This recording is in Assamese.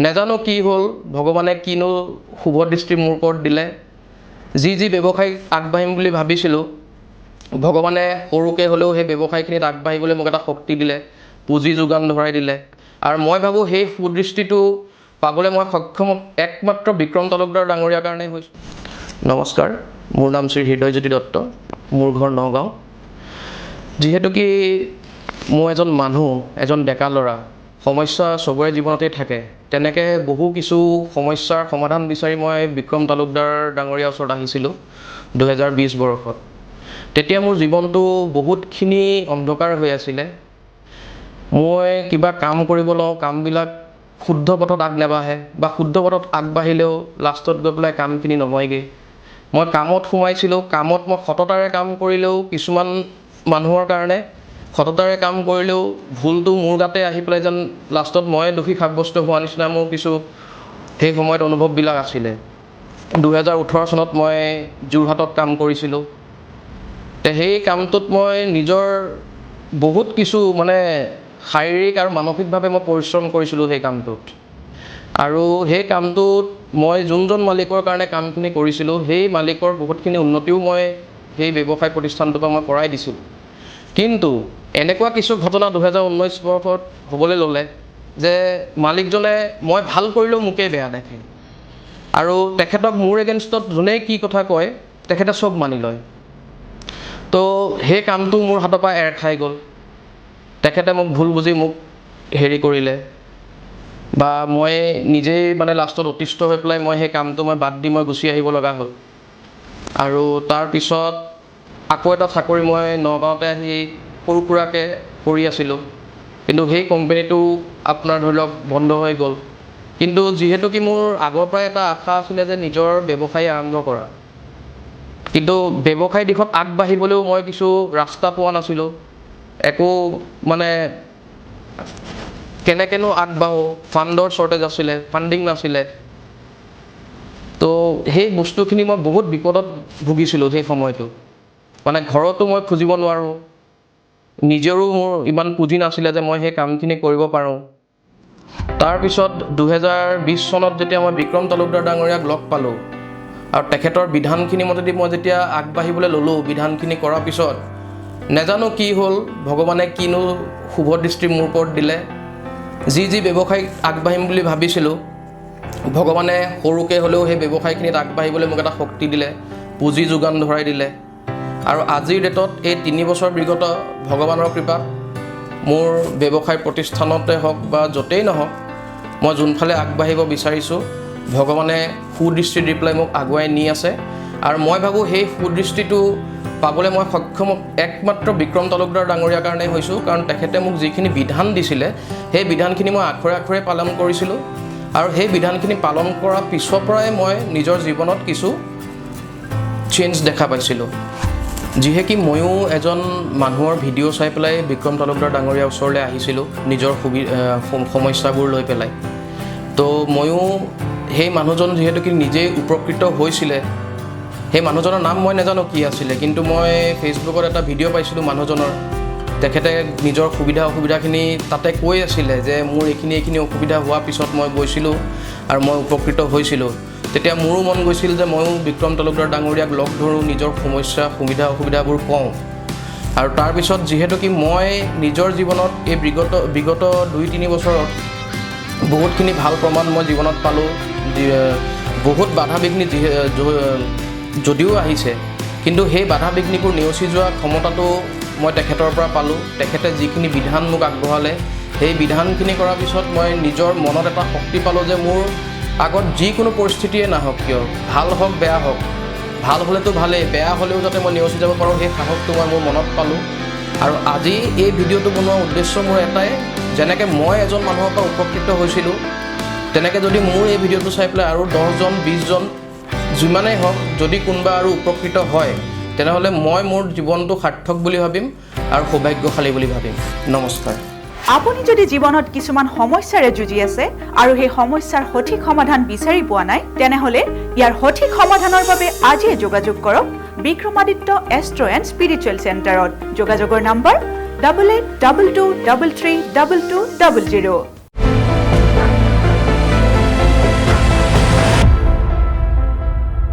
নেজানো কি হ'ল ভগৱানে কিনো শুভ দৃষ্টি মোৰ ওপৰত দিলে যি ব্যৱসায় আগবাঢ়িম বুলি ভাবিছিলোঁ ভগৱানে সৰুকৈ হ'লেও সেই ব্যৱসায়খিনিত আগবাঢ়িবলৈ মোক এটা শক্তি দিলে পুঁজি যোগান ধৰাই দিলে আৰু মই ভাবোঁ সেই সুদৃষ্টিটো পাবলৈ মই সক্ষম একমাত্ৰ বিক্ৰম তালুকদাৰ ডাঙৰীয়াৰ কাৰণেই হৈছোঁ। নমস্কাৰ, মোৰ নাম শ্ৰী হৃদয়জ্যোতি দত্ত, মোৰ ঘৰ নগাঁও। যিহেতু কি মই এজন মানুহ, এজন ডেকা ল'ৰা, সমস্যা চবৰে জীৱনতেই থাকে, তেনেকৈ বহু কিছু সমস্যাৰ সমাধান বিচাৰি মই বিক্ৰম তালুকদাৰ ডাঙৰীয়াৰ ওচৰত আহিছিলোঁ 2020 বৰ্ষত। তেতিয়া মোৰ জীৱনটো বহুতখিনি অন্ধকাৰ হৈ আছিলে। মই কিবা কাম কৰিব লওঁ, কামবিলাক শুদ্ধ পথত নাবাঢ়ে বা শুদ্ধ পথত আগবাঢ়িলেও লাষ্টত গৈ পেলাই কামখিনি নহয়গৈ। মই কামত সোমাইছিলোঁ, কামত মই সততাৰে কাম কৰিলেও কিছুমান মানুহৰ কাৰণে সততাৰে কাম কৰিলেও ভুলটো মোৰ গাতে আহি পেলাই যেন লাষ্টত মই দোষী সাব্যস্ত হোৱা নিচিনা মোৰ কিছু সেই সময়ত অনুভৱবিলাক আছিলে। 2018 চনত মই যোৰহাটত কাম কৰিছিলোঁ। সেই কামটোত মই নিজৰ বহুত কিছু শাৰীৰিক আৰু মানসিকভাৱে মই পৰিশ্ৰম কৰিছিলোঁ সেই কামটোত। আৰু সেই কামটোত মই যোনজন মালিকৰ কাৰণে কামখিনি কৰিছিলোঁ সেই মালিকৰ বহুতখিনি উন্নতিও মই সেই ব্যৱসায় প্ৰতিষ্ঠানটোৰ পৰা মই কৰাই দিছিলোঁ। কিন্তু এনেকুৱা কিছু ঘটনা 2019 বৰ্ষত হ'বলৈ ল'লে যে মালিকজনে মই ভাল কৰিলেও মোকেই বেয়া দেখে আৰু তেখেতক মোৰ এগেইনষ্টত যোনেই কি কথা কয় তেখেতে চব মানি লয়। তো সেই কামটো মোৰ হাতৰ পৰা এৰ খাই গ'ল। তেখেতে মোক ভুল বুজি মোক কৰিলে বা মই নিজেই লাষ্টত অতিষ্ঠ হৈ পেলাই মই সেই কামটো বাদ দি মই গুচি আহিব লগা হ'ল। আৰু তাৰপিছত আকৌ এটা চাকৰি মই নগাঁৱতে আহি সৰু সুৰাকৈ কৰি আছিলোঁ, কিন্তু সেই কোম্পানীটো আপোনাৰ ধৰি লওক বন্ধ হৈ গ'ল। কিন্তু যিহেতু কি মোৰ আগৰ পৰাই এটা আশা আছিলে যে নিজৰ ব্যৱসায় আৰম্ভ কৰা, কিন্তু ব্যৱসায় দিশত আগবাঢ়িবলৈও মই কিছু ৰাস্তা পোৱা নাছিলোঁ। একো কেনেকৈনো আগবাঢ়োঁ, ফাণ্ডৰ শ্বৰ্টেজ আছিলে, ফাণ্ডিং নাছিলে। তো সেই বস্তুখিনি মই বহুত বিপদত ভুগিছিলোঁ সেই সময়টো। ঘৰতো মই খুজিব নোৱাৰোঁ, নিজৰো মোৰ ইমান পুঁজি নাছিলে যে মই সেই কামখিনি কৰিব পাৰোঁ। তাৰপিছত 2020 চনত যেতিয়া মই বিক্ৰম তালুকদাৰ ডাঙৰীয়াক লগ পালোঁ আৰু তেখেতৰ বিধানখিনি মতেদি মই যেতিয়া আগবাঢ়িবলৈ ল'লোঁ, বিধানখিনি কৰাৰ পিছত নেজানো কি হ'ল ভগৱানে কিনো শুভ দৃষ্টি মোৰ ওপৰত দিলে যি ব্যৱসায় আগবাঢ়িম বুলি ভাবিছিলোঁ ভগৱানে সৰুকৈ হ'লেও সেই ব্যৱসায়খিনিত আগবাঢ়িবলৈ মোক এটা শক্তি দিলে, পুঁজি যোগান ধৰাই দিলে। আৰু আজিৰ ডেটত এই 3 বছৰ বিগত ভগৱানৰ কৃপাত মোৰ ব্যৱসায় প্ৰতিষ্ঠানতে হওক বা য'তেই নহওক মই যোনফালে আগবাঢ়িব বিচাৰিছোঁ ভগৱানে সুদৃষ্টি দি পেলাই মোক আগুৱাই নি আছে। আৰু মই ভাবোঁ সেই সুদৃষ্টিটো পাবলৈ মই সক্ষম একমাত্ৰ বিক্ৰম তালুকদাৰ ডাঙৰীয়াৰ কাৰণেই হৈছোঁ, কাৰণ তেখেতে মোক যিখিনি বিধান দিছিলে সেই বিধানখিনি মই আখৰে আখৰে পালন কৰিছিলোঁ। আৰু সেই বিধানখিনি পালন কৰাৰ পিছৰ পৰাই মই নিজৰ জীৱনত কিছু চেঞ্জ দেখা পাইছিলোঁ। যিহেতু ময়ো এজন মানুহৰ ভিডিঅ' চাই পেলাই বিক্ৰম তালুকদাৰ ডাঙৰীয়াৰ ওচৰলৈ আহিছিলোঁ নিজৰ সমস্যাবোৰ লৈ পেলাই। তো ময়ো সেই মানুহজন যিহেতু কি নিজেই উপকৃত হৈছিলে, সেই মানুহজনৰ নাম মই নাজানো কি আছিলে, কিন্তু মই ফেচবুকত এটা ভিডিঅ' পাইছিলোঁ মানুহজনৰ। তেখেতে নিজৰ সুবিধা অসুবিধাখিনি তাতে কৈ আছিলে যে মোৰ এইখিনি অসুবিধা হোৱাৰ পিছত মই গৈছিলোঁ আৰু মই উপকৃত হৈছিলোঁ। তেতিয়া মোৰো মন গৈছিল যে ময়ো বিক্ৰম তালুকদাৰ ডাঙৰীয়াক লগ ধৰোঁ, নিজৰ সমস্যা সুবিধা অসুবিধাবোৰ কওঁ। আৰু তাৰপিছত যিহেতু কি মই নিজৰ জীৱনত এই বিগত 2-3 বছৰত বহুতখিনি ভাল প্ৰমাণ মই জীৱনত পালোঁ। বহুত বাধা বিঘ্নি যদিও আহিছে, কিন্তু সেই বাধা বিঘ্নিবোৰ নেওচি যোৱা ক্ষমতাটো মই তেখেতৰ পৰা পালোঁ। তেখেতে যিখিনি বিধান মোক আগবঢ়ালে সেই বিধানখিনি কৰাৰ পিছত মই নিজৰ মনত এটা শক্তি পালোঁ যে মোৰ আগত যিকোনো পৰিস্থিতিয়ে নাহক কিয়, ভাল হওক বেয়া হওক, ভাল হ'লেতো ভালেই, বেয়া হ'লেও যাতে মই নেওচি যাব পাৰোঁ সেই সাহসটো মই মোৰ মনত পালোঁ। আৰু আজি এই ভিডিঅ'টো বনোৱাৰ উদ্দেশ্য মোৰ এটাই, যেনেকৈ মই এজন মানুহৰ পৰা উপকৃত হৈছিলোঁ তেনেকৈ যদি মোৰ এই ভিডিঅ'টো চাই পেলাই আৰু 10জন 20জন যিমানেই হওক যদি কোনোবা আৰু উপকৃত হয় তেনেহ'লে মই মোৰ জীৱনটো সাৰ্থক বুলি ভাবিম আৰু সৌভাগ্যশালী বুলি ভাবিম। নমস্কাৰ। আপুনি যদি জীৱনত কিছুমান সমস্যাৰে যুঁজি আছে আৰু সেই সমস্যাৰ সঠিক সমাধান বিচাৰি পোৱা নাই, তেনেহ'লে ইয়াৰ সঠিক সমাধানৰ বাবে আজিয়ে যোগাযোগ কৰক বিক্ৰমাদিত্য এষ্ট্ৰ এণ্ড স্পিৰিচুৱেল চেণ্টাৰত। যোগাযোগৰ নম্বৰ 8822233200।